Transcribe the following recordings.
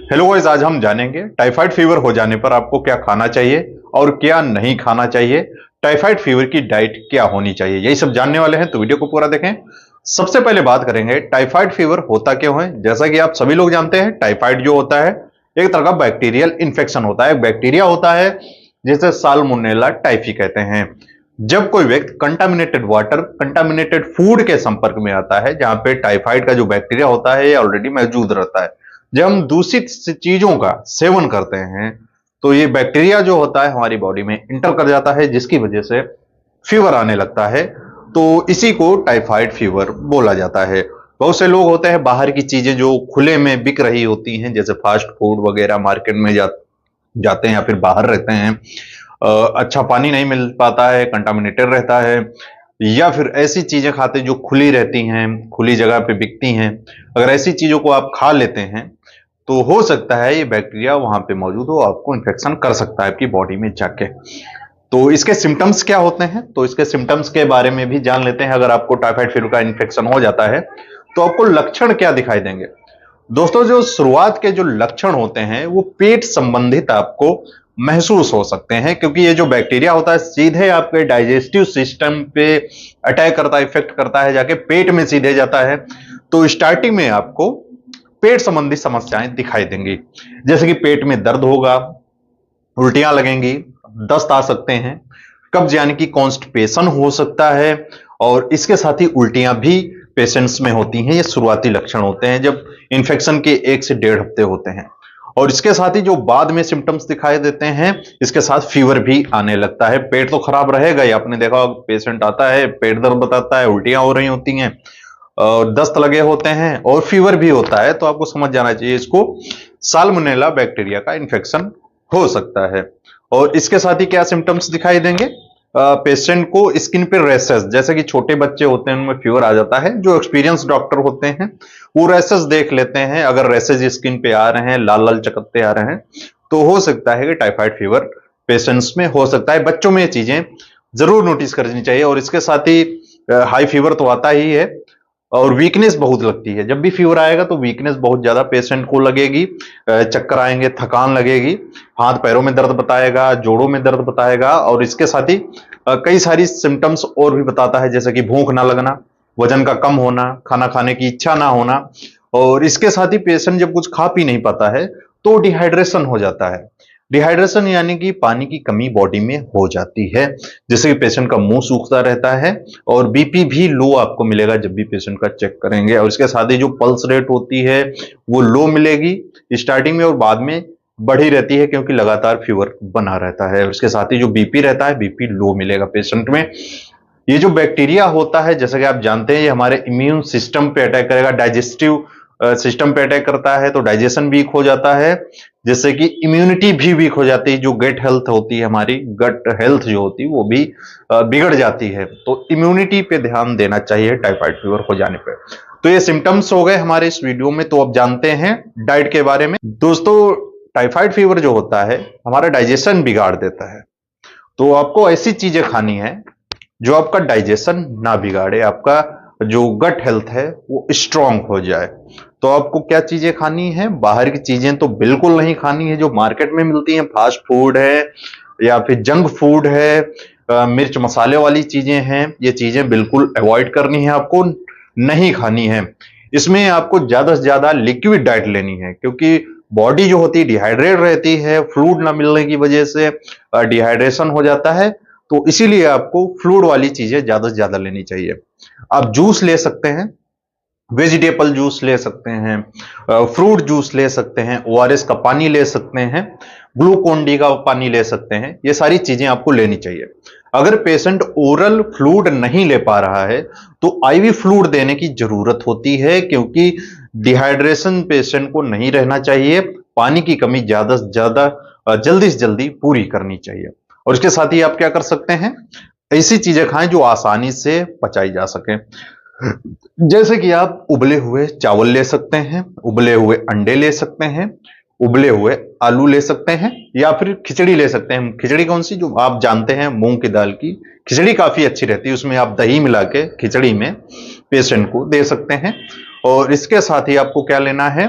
Hello guys, आज हम जानेंगे टाइफाइड फीवर हो जाने पर आपको क्या खाना चाहिए और क्या नहीं खाना चाहिए। टाइफाइड फीवर की डाइट क्या होनी चाहिए, यही सब जानने वाले हैं, तो वीडियो को पूरा देखें। सबसे पहले बात करेंगे टाइफाइड फीवर होता क्यों है। जैसा कि आप सभी लोग जानते हैं, टाइफाइड जो होता है एक तरह का बैक्टीरियल इन्फेक्शन होता है। बैक्टीरिया होता है जिसे साल्मोनेला टाइफी कहते हैं। जब कोई व्यक्ति कंटामिनेटेड वाटर, कंटामिनेटेड फूड के संपर्क में आता है जहां पे टाइफाइड का जो बैक्टीरिया होता है ऑलरेडी मौजूद रहता है, जब हम दूषित चीजों का सेवन करते हैं तो ये बैक्टीरिया जो होता है हमारी बॉडी में इंटर कर जाता है, जिसकी वजह से फीवर आने लगता है। तो इसी को टाइफाइड फीवर बोला जाता है। बहुत से लोग होते हैं बाहर की चीजें जो खुले में बिक रही होती हैं, जैसे फास्ट फूड वगैरह, मार्केट में जाते हैं या फिर बाहर रहते हैं, अच्छा पानी नहीं मिल पाता है, कंटामिनेटेड रहता है, या फिर ऐसी चीजें खाते जो खुली रहती हैं, खुली जगह पे बिकती हैं। अगर ऐसी चीजों को आप खा लेते हैं तो हो सकता है ये बैक्टीरिया वहां पे मौजूद हो, आपको इन्फेक्शन कर सकता है आपकी बॉडी में जाके। तो इसके सिम्टम्स क्या होते हैं, तो इसके सिम्टम्स के बारे में भी जान लेते हैं। अगर आपको टाइफाइड फीवर का इन्फेक्शन हो जाता है तो आपको लक्षण क्या दिखाई देंगे। दोस्तों, जो शुरुआत के जो लक्षण होते हैं वो पेट संबंधित आपको महसूस हो सकते हैं, क्योंकि ये जो बैक्टीरिया होता है सीधे आपके डाइजेस्टिव सिस्टम पे अटैक करता है, इफेक्ट करता है, जाके पेट में सीधे जाता है। तो स्टार्टिंग में आपको पेट संबंधी समस्याएं दिखाई देंगी, जैसे कि पेट में दर्द होगा, उल्टियां लगेंगी, दस्त आ सकते हैं, कब्ज यानी कि कॉन्स्टिपेशन हो सकता है, और इसके साथ ही उल्टियां भी पेशेंट्स में होती हैं। ये शुरुआती लक्षण होते हैं जब इन्फेक्शन के 1 से 1.5 हफ्ते होते हैं। और इसके साथ ही जो बाद में सिम्टम्स दिखाई देते हैं, इसके साथ फीवर भी आने लगता है। पेट तो खराब रहेगा ही, आपने देखा पेशेंट आता है, पेट दर्द बताता है, उल्टियां हो रही होती हैं, दस्त लगे होते हैं और फीवर भी होता है, तो आपको समझ जाना चाहिए इसको साल्मोनेला बैक्टीरिया का इन्फेक्शन हो सकता है। और इसके साथ ही क्या सिम्टम्स दिखाई देंगे, पेशेंट को स्किन पे रैसेस, जैसे कि छोटे बच्चे होते हैं उनमें फीवर आ जाता है, जो एक्सपीरियंस डॉक्टर होते हैं वो रैसेस देख लेते हैं। अगर रैसेस स्किन पे आ रहे हैं, लाल लाल चकत्ते आ रहे हैं, तो हो सकता है कि टाइफाइड फीवर पेशेंट्स में हो सकता है। बच्चों में ये चीजें जरूर नोटिस करनी चाहिए। और इसके साथ ही हाई फीवर तो आता ही है और वीकनेस बहुत लगती है। जब भी फीवर आएगा तो वीकनेस बहुत ज्यादा पेशेंट को लगेगी, चक्कर आएंगे, थकान लगेगी, हाथ पैरों में दर्द बताएगा, जोड़ों में दर्द बताएगा। और इसके साथ ही कई सारी सिम्टम्स और भी बताता है, जैसे कि भूख ना लगना, वजन का कम होना, खाना खाने की इच्छा ना होना। और इसके साथ ही पेशेंट जब कुछ खा पी नहीं पाता है तो डिहाइड्रेशन हो जाता है। डिहाइड्रेशन यानी कि पानी की कमी बॉडी में हो जाती है, जिससे कि पेशेंट का मुंह सूखता रहता है और बीपी भी लो आपको मिलेगा जब भी पेशेंट का चेक करेंगे। और इसके साथ ही जो पल्स रेट होती है वो लो मिलेगी स्टार्टिंग में, और बाद में बढ़ी रहती है क्योंकि लगातार फीवर बना रहता है। और इसके साथ ही जो बीपी रहता है, बीपी लो मिलेगा पेशेंट में। ये जो बैक्टीरिया होता है, जैसे कि आप जानते हैं, ये हमारे इम्यून सिस्टम पे अटैक करेगा, डाइजेस्टिव सिस्टम पे अटैक करता है, तो डाइजेशन वीक हो जाता है, जिससे कि इम्यूनिटी भी वीक हो जाती है। जो गट हेल्थ होती है, हमारी गट हेल्थ जो होती है वो भी बिगड़ जाती है। तो इम्यूनिटी पे ध्यान देना चाहिए टाइफाइड फीवर हो जाने पर। तो ये सिम्टम्स हो गए हमारे इस वीडियो में। तो अब जानते हैं डाइट के बारे में। दोस्तों, टाइफाइड फीवर जो होता है हमारा डाइजेशन बिगाड़ देता है, तो आपको ऐसी चीजें खानी है जो आपका डाइजेशन ना बिगाड़े, आपका जो गट हेल्थ है वो स्ट्रांग हो जाए। तो आपको क्या चीजें खानी है, बाहर की चीजें तो बिल्कुल नहीं खानी है जो मार्केट में मिलती हैं, फास्ट फूड है या फिर जंक फूड है, मिर्च मसाले वाली चीजें हैं, ये चीजें बिल्कुल अवॉइड करनी है, आपको नहीं खानी है। इसमें आपको ज्यादा से ज्यादा लिक्विड डाइट लेनी है, क्योंकि बॉडी जो होती है डिहाइड्रेट रहती है, फ्लूइड ना मिलने की वजह से डिहाइड्रेशन हो जाता है। तो इसीलिए आपको फ्लूइड वाली चीजें ज्यादा से ज्यादा लेनी चाहिए। आप जूस ले सकते हैं, वेजिटेबल जूस ले सकते हैं, फ्रूट जूस ले सकते हैं, ओआरएस का पानी ले सकते हैं, ग्लूकोन डी का पानी ले सकते हैं। ये सारी चीजें आपको लेनी चाहिए। अगर पेशेंट ओरल फ्लूइड नहीं ले पा रहा है तो आईवी फ्लूइड देने की जरूरत होती है, क्योंकि डिहाइड्रेशन पेशेंट को नहीं रहना चाहिए। पानी की कमी ज्यादा से ज्यादा जल्दी से जल्दी पूरी करनी चाहिए। और इसके साथ ही आप क्या कर सकते हैं, ऐसी चीजें खाएं जो आसानी से पचाई जा सके, जैसे कि आप उबले हुए चावल ले सकते हैं, उबले हुए अंडे ले सकते हैं, उबले हुए आलू ले सकते हैं, या फिर खिचड़ी ले सकते हैं। खिचड़ी कौन सी, जो आप जानते हैं मूंग की दाल की खिचड़ी काफी अच्छी रहती है, उसमें आप दही मिला के खिचड़ी में पेशेंट को दे सकते हैं। और इसके साथ ही आपको क्या लेना है,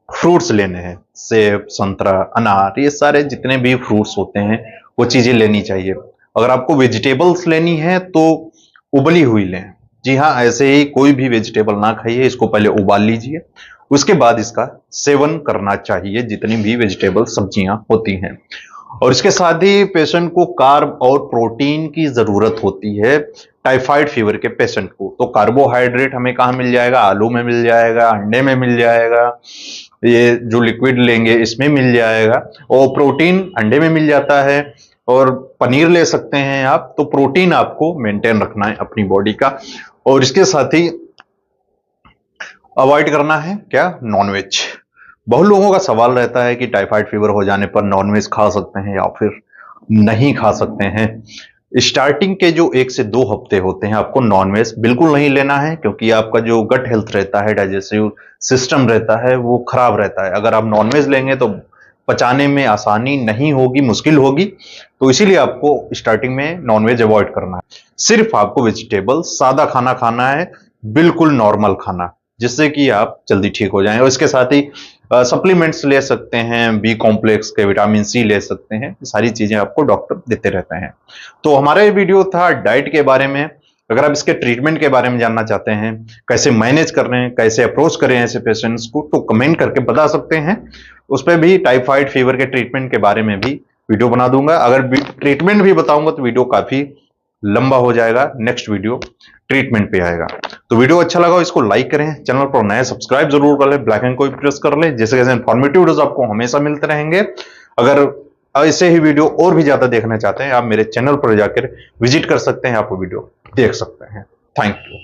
फ्रूट्स लेने हैं, सेब, संतरा, अनार, ये सारे जितने भी फ्रूट्स होते हैं वो चीजें लेनी चाहिए। अगर आपको वेजिटेबल्स लेनी है तो उबली हुई लें। जी हाँ, ऐसे ही कोई भी वेजिटेबल ना खाइए, इसको पहले उबाल लीजिए, उसके बाद इसका सेवन करना चाहिए, जितनी भी वेजिटेबल सब्जियां होती हैं। और इसके साथ ही पेशेंट को कार्ब और प्रोटीन की जरूरत होती है। टाइफाइड फीवर के पेशेंट को तो कार्बोहाइड्रेट हमें कहाँ मिल जाएगा? आलू में मिल जाएगा, अंडे में मिल जाएगा, ये जो लिक्विड लेंगे इसमें मिल जाएगा। और प्रोटीन अंडे में मिल जाता है, और पनीर ले सकते हैं आप। तो प्रोटीन आपको मेंटेन रखना है अपनी बॉडी का। और इसके साथ ही अवॉइड करना है क्या? नॉनवेज। बहुत लोगों का सवाल रहता है कि टाइफाइड फीवर हो जाने पर नॉनवेज खा सकते हैं या फिर नहीं खा सकते हैं। स्टार्टिंग के जो 1 से 2 हफ्ते होते हैं आपको नॉनवेज बिल्कुल नहीं लेना है, क्योंकि आपका जो गट हेल्थ रहता है, डाइजेस्टिव सिस्टम रहता है, वो खराब रहता है। अगर आप नॉनवेज लेंगे तो पचाने में आसानी नहीं होगी, मुश्किल होगी। तो इसीलिए आपको स्टार्टिंग में नॉनवेज अवॉइड करना है। सिर्फ आपको वेजिटेबल सादा खाना खाना है, बिल्कुल नॉर्मल खाना, जिससे कि आप जल्दी ठीक हो जाएं। और इसके साथ ही सप्लीमेंट्स ले सकते हैं, बी कॉम्प्लेक्स के, विटामिन सी ले सकते हैं, सारी चीजें आपको डॉक्टर देते रहते हैं। तो हमारा ये वीडियो था डाइट के बारे में। अगर आप इसके ट्रीटमेंट के बारे में जानना चाहते हैं, कैसे मैनेज कर रहे हैं, कैसे अप्रोच करें ऐसे पेशेंट्स को, तो कमेंट करके बता सकते हैं। उस पर भी टाइफाइड फीवर के ट्रीटमेंट के बारे में भी वीडियो बना दूंगा। अगर ट्रीटमेंट भी बताऊंगा तो वीडियो काफी लंबा हो जाएगा, नेक्स्ट वीडियो ट्रीटमेंट पे आएगा। तो वीडियो अच्छा लगा इसको लाइक करें, चैनल पर नए सब्सक्राइब जरूर कर लें, बेल आइकन को भी प्रेस कर लें, जैसे कैसे इंफॉर्मेटिव वीडियोस आपको हमेशा मिलते रहेंगे। अगर ऐसे ही वीडियो और भी ज्यादा देखना चाहते हैं, आप मेरे चैनल पर जाकर विजिट कर सकते हैं, आप वीडियो देख सकते हैं। Thank you.